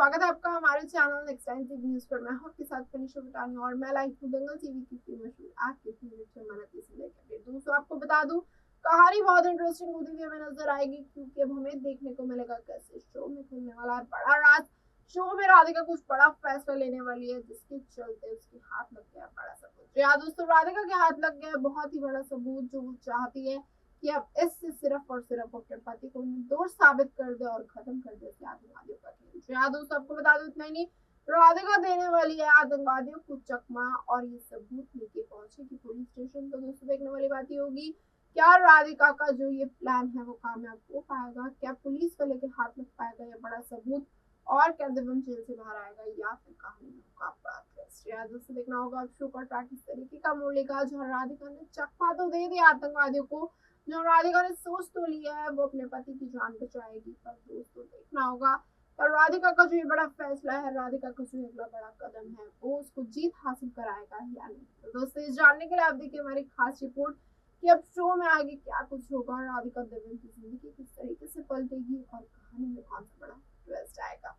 स्वागत है आपका हमारे चैनल एक्सटेंसिव न्यूज पर। मैं हूं आपके साथ फनीशा बटानी और मैं लाइव हूं दंगल टीवी की मशहूर आज के से लेकर। दोस्तों आपको बता दूं, कहानी बहुत इंटरेस्टिंग होती हुई हमें नजर आएगी, क्योंकि अब हमें देखने को मिलेगा कैसे शो में खुलने वाला है बड़ा राज। शो में राधिका कुछ बड़ा फैसला लेने वाली है, जिसके चलते उसके हाथ लग गया बड़ा सबूत। जी हाँ दोस्तों, राधिका के हाथ लग गया बहुत ही बड़ा सबूत, जो वो चाहती है कि अब इससे सिर्फ और सिर्फ अपने पति को निर्दोष साबित कर दे और खत्म कर दे आतंकवादियों का खेल। हाँ दोस्तों, आपको बता दो इतना ही नहीं, राधिका देने वाली है आतंकवादियों को चकमा और ये सबूत लेके पहुंचेगी पुलिस स्टेशन। तो दोस्तों देखने वाली बात ही होगी, क्या राधिका का जो ये प्लान है वो कामयाब हो पाएगा? क्या पुलिस वाले के हाथ लग पाएगा ये बड़ा सबूत? और क्या दिव्यम जेल से बाहर आएगा, या फिर कहानी में होगा बड़ा ट्विस्ट? यार दोस्तों देखना होगा अब शो का ट्रैक इस तरीके का मोड़ लेगा, जहाँ राधिका ने चकमा तो दे दिया आतंकवादियों को, जो राधिका ने सोच तो लिया है वो अपने पति की जान बचाएगी, पर दोस्तों देखना होगा और राधिका का जो ये बड़ा फैसला है, राधिका का जो अगला बड़ा कदम है, वो उसको जीत हासिल कराएगा या नहीं। तो दोस्तों इस जानने के लिए आप देखिए हमारी खास रिपोर्ट कि अब शो में आगे क्या कुछ होगा, राधिका दिव्यम की जिंदगी किस तरीके से पलटेगी और कहानी में कौन सा बड़ा ट्विस्ट आएगा।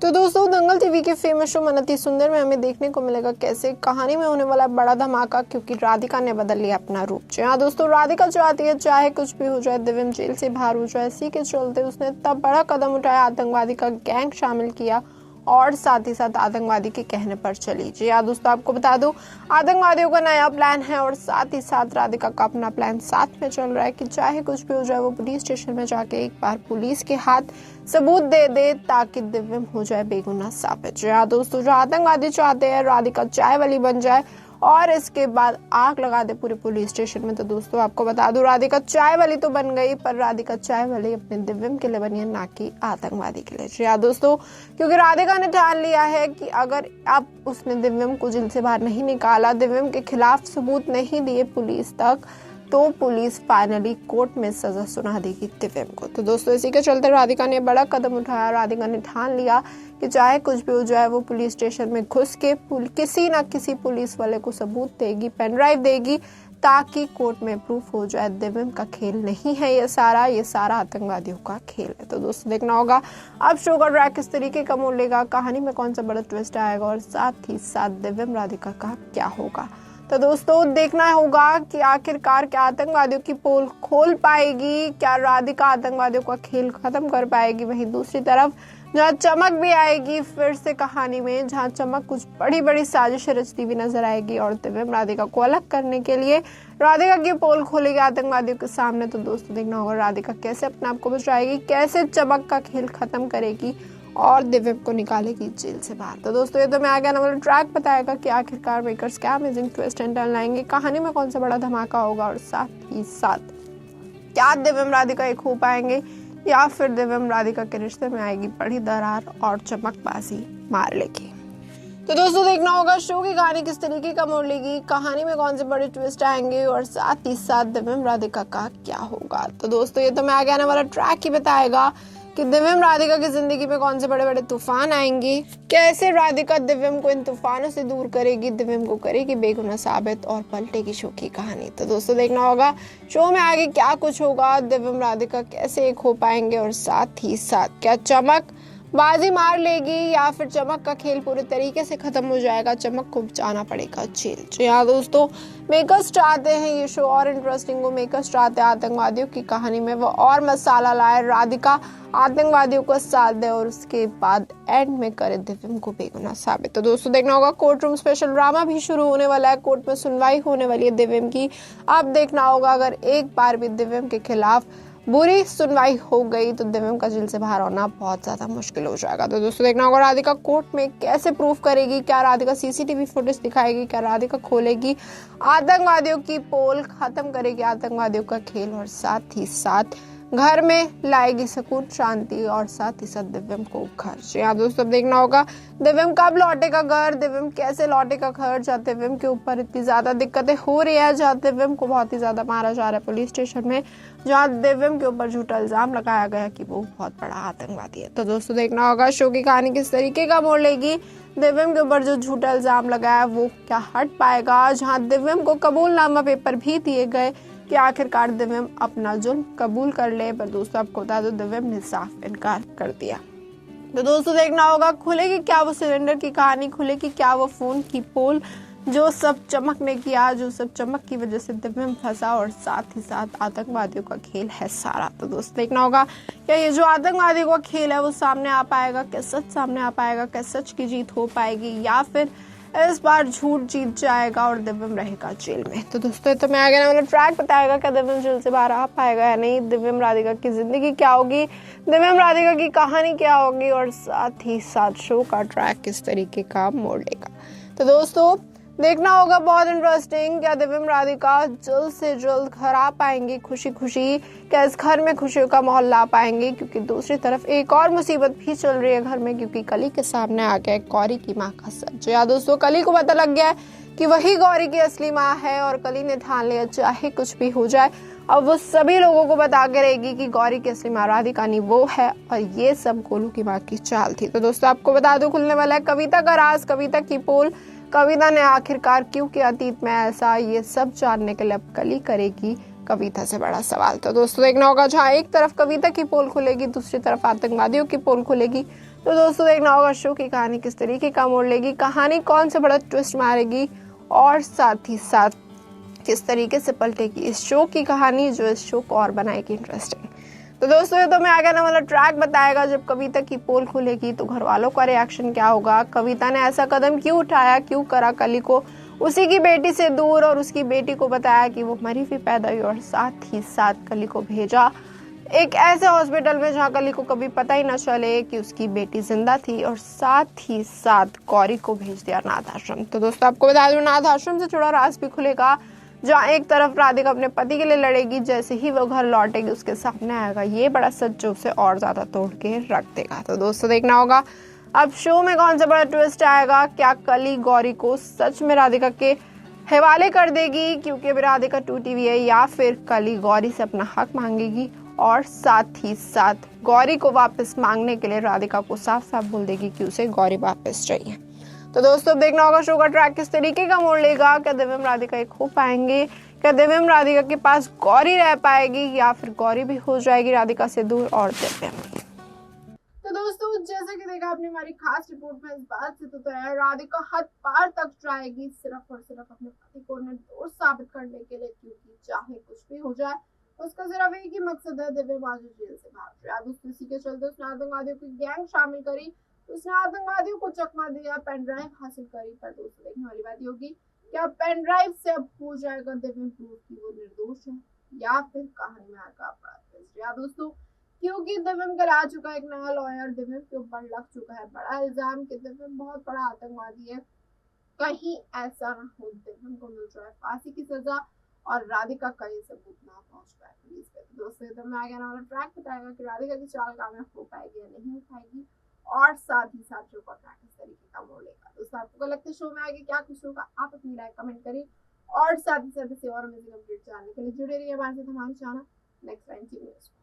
तो दोस्तों दंगल टीवी के फेमस शो मन अति सुंदर में हमें देखने को मिलेगा कैसे कहानी में होने वाला बड़ा धमाका, क्योंकि राधिका ने बदल लिया अपना रूप। जी हाँ दोस्तों, राधिका चाहती है चाहे कुछ भी हो जाए, दिव्यम जेल से बाहर हो जाए। इसी के चलते उसने तब बड़ा कदम उठाया, आतंकवादी का गैंग शामिल किया और साथ ही साथ आतंकवादी के कहने पर चली। जी हाँ दोस्तों, आपको बता दूं आतंकवादियों का नया प्लान है और साथ ही साथ राधिका का अपना प्लान साथ में चल रहा है कि चाहे कुछ भी हो जाए वो पुलिस स्टेशन में जाके एक बार पुलिस के हाथ सबूत दे दे, ताकि दिव्यम हो जाए बेगुनाह साबित। जी हाँ दोस्तों, जो आतंकवादी चाहते हैं राधिका चाय वाली बन जाए और इसके बाद आग लगा दे पूरे पुलिस स्टेशन में। तो दोस्तों आपको बता दूं राधिका चाय वाली तो बन गई, पर राधिका चाय वाली अपने दिव्यम के लिए बनी है, ना कि आतंकवादी के लिए। जी हाँ दोस्तों, क्योंकि राधिका ने ठान लिया है कि अगर अब उसने दिव्यम को जेल से बाहर नहीं निकाला, दिव्यम के खिलाफ सबूत नहीं दिए पुलिस तक, तो पुलिस फाइनली कोर्ट में सजा सुना देगी दिव्यम को। तो दोस्तों इसी के चलते राधिका ने बड़ा कदम उठाया। राधिका ने ठान लिया कि चाहे कुछ भी हो जाए वो पुलिस स्टेशन में घुस के किसी ना किसी पुलिस वाले को सबूत देगी, पेन ड्राइव देगी, ताकि कोर्ट में प्रूफ हो जाए दिव्यम का खेल नहीं है ये सारा आतंकवादियों का खेल है। तो दोस्तों देखना होगा अब शो का ट्रैक किस तरीके का मोड़ लेगा, कहानी में कौन सा बड़ा ट्विस्ट आएगा और साथ ही साथ दिव्यम राधिका का क्या होगा। तो दोस्तों देखना होगा कि आखिरकार क्या आतंकवादियों की पोल खोल पाएगी, क्या राधिका आतंकवादियों का खेल खत्म कर पाएगी। वहीं दूसरी तरफ जहाँ चमक भी आएगी फिर से कहानी में, जहाँ चमक कुछ बड़ी बड़ी साजिश रचती भी नजर आएगी और दिव्यम राधिका को अलग करने के लिए राधिका की पोल खोलेगी आतंकवादियों के सामने। तो दोस्तों देखना होगा राधिका कैसे अपने आप को बचाएगी, कैसे चमक का खेल खत्म करेगी और दिव्यम को निकालेगी जेल से बाहर। तो दोस्तों ये तो मैं आगे आने वाला ट्रैक बताएगा कि आखिरकार मेकर्स क्या अमेजिंग ट्विस्ट एंड टर्न लाएंगे, कहानी में कौन सा बड़ा धमाका होगा और साथ ही साथ क्या दिव्यम राधिका एक हो पाएंगे, या फिर दिव्यम राधिका के रिश्ते में आएगी बड़ी दरार और चमकबाजी मार लेगी। तो दोस्तों देखना होगा शो की कहानी किस तरीके का मोड़ लेगी, कहानी में कौन से बड़े ट्विस्ट आएंगे और साथ ही साथ दिव्यम राधिका का क्या होगा। तो दोस्तों ये तो मैं आगे आने वाला ट्रैक ही बताएगा कि दिव्यम राधिका की जिंदगी में कौन से बड़े बड़े तूफान आएंगे, कैसे राधिका दिव्यम को इन तूफानों से दूर करेगी, दिव्यम को करेगी बेगुनाह साबित और पलटेगी शो की कहानी। तो दोस्तों देखना होगा शो में आगे क्या कुछ होगा, दिव्यम राधिका कैसे एक हो पाएंगे और साथ ही साथ क्या चमक बाजी मार लेगी या फिर चमक का खेल पूरे तरीके से खत्म हो जाएगा, चमक को जाना पड़ेगा जेल। जी हाँ दोस्तों, मेकर्स चाहते हैं ये शो और इंटरेस्टिंग हो, मेकर्स चाहते हैं आतंकवादियों की कहानी में वो और मसाला लाए, राधिका आतंकवादियों को साथ दे और उसके बाद एंड में करे दिव्यम को बेगुनाह साबित। तो दोस्तों देखना होगा कोर्ट रूम स्पेशल ड्रामा भी शुरू होने वाला है, कोर्ट में सुनवाई होने वाली है दिव्यम की। अब देखना होगा अगर एक बार भी दिव्यम के खिलाफ बुरी सुनवाई हो गई तो दिव्यम का जेल से बाहर आना बहुत ज्यादा मुश्किल हो जाएगा। तो दोस्तों देखना होगा राधिका कोर्ट में कैसे प्रूफ करेगी, क्या राधिका सीसीटीवी फुटेज दिखाएगी, क्या राधिका खोलेगी आतंकवादियों की पोल, खत्म करेगी आतंकवादियों का खेल और साथ ही साथ घर में लाएगी सुकून शांति और साथ ही साथ दिव्यम को घर। जी हाँ दोस्तों, अब देखना होगा दिव्यम कब लौटेगा घर, दिव्यम कैसे लौटेगा घर, जहाँ दिव्यम के ऊपर इतनी ज्यादा दिक्कतें हो रही है, जहाँ दिव्यम को बहुत ही ज्यादा मारा जा रहा है पुलिस स्टेशन में, जहाँ दिव्यम के ऊपर झूठा इल्जाम लगाया गया कि वो बहुत बड़ा आतंकवादी है। तो दोस्तों देखना होगा शो की कहानी किस तरीके का मोड़ लेगी, दिव्यम के ऊपर जो झूठा इल्जाम लगाया वो क्या हट पाएगा, जहाँ दिव्यम को कबूलनामा पेपर भी दिए गए कि आखिरकार दिव्यम अपना जुर्म कबूल कर ले, पर दोस्तों आपको बता दो दिव्यम ने साफ इनकार कर दिया। तो दोस्तों देखना होगा खुलेगी क्या वो सिलेंडर की कहानी, खुलेगी क्या वो फोन की पोल जो सब चमकने की आज, जो सब चमक की वजह से दिव्यम फंसा, और साथ ही साथ आतंकवादियों का खेल है सारा। तो दोस्तों देखना होगा क्या ये जो आतंकवादियों का खेल है वो सामने आ पाएगा, क्या सच सामने आ पाएगा, क्या सच की जीत हो पाएगी, या फिर इस बार झूठ जीत जाएगा और दिव्यम रहेगा जेल में। तो दोस्तों तो मैं आगे ना ट्रैक बताएगा क्या दिव्यम जेल से बाहर आ पाएगा या नहीं, दिव्यम राधिका की जिंदगी क्या होगी, दिव्यम राधिका की कहानी क्या होगी, और साथ ही साथ शो का ट्रैक किस तरीके का मोड़ लेगा। तो दोस्तों देखना होगा, बहुत इंटरेस्टिंग, क्या दिव्यम राधिका जल्द से जल्द घर आ पाएंगे खुशी खुशी, क्या इस घर में खुशियों का माहौल ला पाएंगे, क्योंकि दूसरी तरफ एक और मुसीबत भी चल रही है घर में, क्योंकि कली के सामने आ गया गौरी की माँ का सच। या दोस्तों कली को पता लग गया है कि वही गौरी की असली माँ है, और कली ने ठान लिया चाहे कुछ भी हो जाए अब वो सभी लोगों को बता के रहेगी कि गौरी की असली माँ राधिका नहीं वो है, और ये सब गोलू की माँ की चाल थी। तो दोस्तों आपको बता दूं खुलने वाला है कविता का राज, कविता की पोल, कविता ने आखिरकार क्यों किया अतीत में ऐसा, ये सब जानने के लिए अब कली करेगी कविता से बड़ा सवाल। तो दोस्तों देखना होगा जहाँ एक तरफ कविता की पोल खुलेगी दूसरी तरफ आतंकवादियों की पोल खुलेगी। तो दोस्तों देखना होगा शो की कहानी किस तरीके का मोड़ लेगी, कहानी कौन सा बड़ा ट्विस्ट मारेगी, और साथ ही साथ किस तरीके से पलटेगी इस शो की कहानी जो इस शो को और बनाएगी इंटरेस्टिंग। तो दोस्तों ये तो मैं आगे ना वाला ट्रैक बताएगा, जब कविता की पोल खुलेगी तो घर वालों का रिएक्शन क्या होगा, कविता ने ऐसा कदम क्यों उठाया, क्यों करा कली को उसी की बेटी से दूर, और उसकी बेटी को बताया कि वो मरी हुई पैदा हुई, और साथ ही साथ कली को भेजा एक ऐसे हॉस्पिटल में जहाँ कली को कभी पता ही न चले कि उसकी बेटी जिंदा थी, और साथ ही साथ गौरी को भेज दिया अनाथ आश्रम। तो दोस्तों आपको बता दूं अनाथ आश्रम से जुड़ा राज भी खुलेगा, जहाँ एक तरफ राधिका अपने पति के लिए लड़ेगी, जैसे ही वो घर लौटेगी उसके सामने आएगा ये बड़ा सच जो उसे और ज्यादा तोड़ के रख देगा। तो दोस्तों देखना होगा अब शो में कौन सा बड़ा ट्विस्ट आएगा, क्या कली गौरी को सच में राधिका के हवाले कर देगी क्योंकि अभी राधिका टूटी हुई है, या फिर कली गौरी से अपना हक मांगेगी, और साथ ही साथ गौरी को वापस मांगने के लिए राधिका को साफ साफ बोल देगी कि उसे गौरी वापस चाहिए। तो दोस्तों देखना होगा शो का ट्रैक किस तरीके का मोड़ लेगा, क्या दिव्यम राधिका एक हो पाएंगे, क्या दिव्यम राधिका के पास गौरी रह पाएगी, या फिर गौरी भी हो जाएगी राधिका से दूर और दिव्यम। तो दोस्तों जैसा कि देखा आपने हमारी खास रिपोर्ट में इस बात से तो है राधिका हद पार तक जाएगी सिर्फ और सिर्फ अपने पति को निर्दोष साबित करने के लिए, क्योंकि चाहे कुछ भी हो जाए उसका सिर्फ एक ही मकसद है दिव्यम आज जेल से भाग जाए। दोस्तों इसी के चलते उसने आतंकवादियों की गैंग शामिल करी, उसने आतंकवादियों को चकमा दिया, पेन ड्राइव हासिल करी। पर दोस्तों देखने वाली बात होगी क्या पेन ड्राइव से अब हो जाएगा दिव्यम प्रूफ की वो निर्दोष है, या फिर कहानी में आएगा बड़ा ट्विस्ट। या दोस्तों क्योंकि दिव्यम कल आ चुका है एक नया लॉयर, दिव्यम के ऊपर लग चुका है बड़ा इल्जाम कि दिव्यम बहुत बड़ा आतंकवादी है, कहीं ऐसा ना हो दिव्यम को मिल जाए फांसी की सजा और राधिका का ये सबूत ना पहुंच पाए पुलिस पे। तो दोस्तों तो मैं आगे ना ट्रैक बताएगा कि राधिका की चाल कामयाब हो पाएगी या नहीं हो पाएगी, और साथ ही साथ शो का ट्रैक इस तरीके का मोड़ लेगा। दोस्तों आपको लगता है शो में आगे क्या कुछ होगा, आप अपनी राय कमेंट करिए, और साथ ही साथ इसे और अमेजिंग अपडेट जानने के लिए जुड़े रहिए हमारे साथ हमारे चैनल नेक्स्ट टाइम न्यूज़।